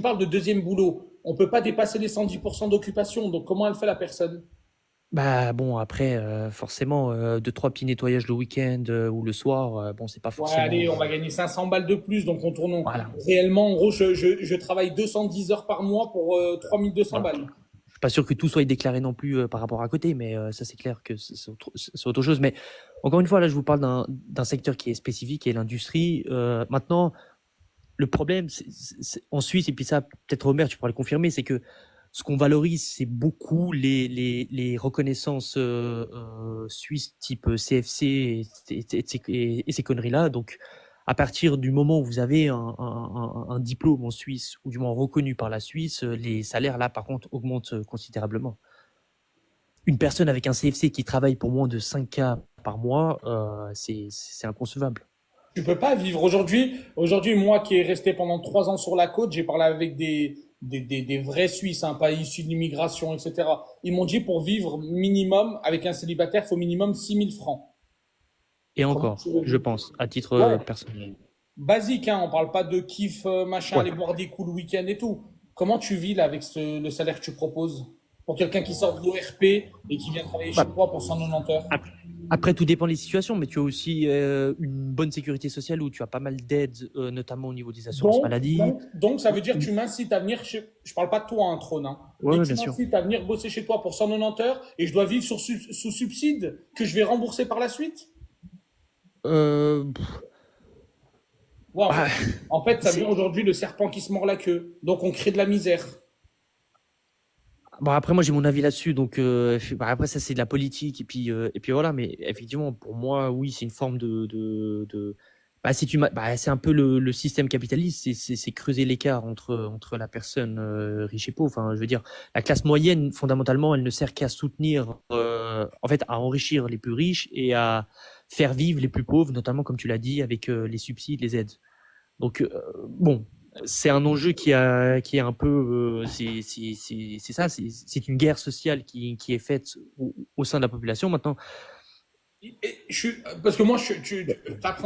parles de deuxième boulot, on peut pas dépasser les 110% d'occupation. Donc, comment elle fait la personne? Bah bon, après, forcément, deux, trois petits nettoyages le week-end ou le soir, bon, c'est pas Ouais, forcément. allez, on va gagner 500 balles de plus. Donc, on tourne Voilà. réellement. En gros, je travaille 210 heures par mois pour 3200 Voilà. balles. Je suis pas sûr que tout soit déclaré non plus par rapport à côté, mais ça c'est clair que c'est autre chose. Mais encore une fois, là, je vous parle d'un secteur qui est spécifique, qui est l'industrie. Maintenant, le problème en Suisse, et puis ça, peut-être Robert, tu pourras le confirmer, c'est que ce qu'on valorise, c'est beaucoup les reconnaissances suisses type CFC et ces conneries-là. Donc, à partir du moment où vous avez un diplôme en Suisse, ou du moins reconnu par la Suisse, les salaires, là, par contre, augmentent considérablement. Une personne avec un CFC qui travaille pour moins de 5K par mois, c'est inconcevable. Tu peux pas vivre aujourd'hui, moi qui est resté pendant 3 ans sur la côte, j'ai parlé avec des vrais Suisses, hein, pas issus de l'immigration, etc. Ils m'ont dit pour vivre minimum, avec un célibataire, il faut minimum 6 000 francs. Et Comment tu encore, veux je vivre? pense, à titre Ouais. personnel. Basique, hein, on parle pas de kiff, machin, Ouais. aller boire des coups le week-end et tout. Comment tu vis là avec le salaire que tu proposes? Pour quelqu'un qui sort de l'ORP et qui vient travailler chez Bah, toi pour 190 heures. ap- après, tout dépend des situations, mais tu as aussi une bonne sécurité sociale où tu as pas mal d'aides, notamment au niveau des assurances Donc, maladie. donc, donc, ça veut dire que Oui. tu m'incites à venir chez. Je parle pas de toi, un trône, hein, Ouais, mais ouais, tu bien sûr. m'incites à venir bosser chez toi pour 190 heures et je dois vivre sous subside que je vais rembourser par la suite? Pff, Ouais, bah, en fait, ça devient c'est aujourd'hui le serpent qui se mord la queue. Donc, on crée de la misère. bon, après moi j'ai mon avis là-dessus, donc bah, après ça c'est de la politique et puis voilà, mais effectivement pour moi oui c'est une forme bah, si bah, c'est un peu le système capitaliste, c'est creuser l'écart entre la personne riche et pauvre. Enfin je veux dire la classe moyenne fondamentalement elle ne sert qu'à soutenir en fait à enrichir les plus riches et à faire vivre les plus pauvres, notamment comme tu l'as dit avec les subsides, les aides. Donc bon, c'est un enjeu qui est un peu, c'est ça, c'est une guerre sociale qui est faite au sein de la population. Maintenant, Parce que moi, tu apprends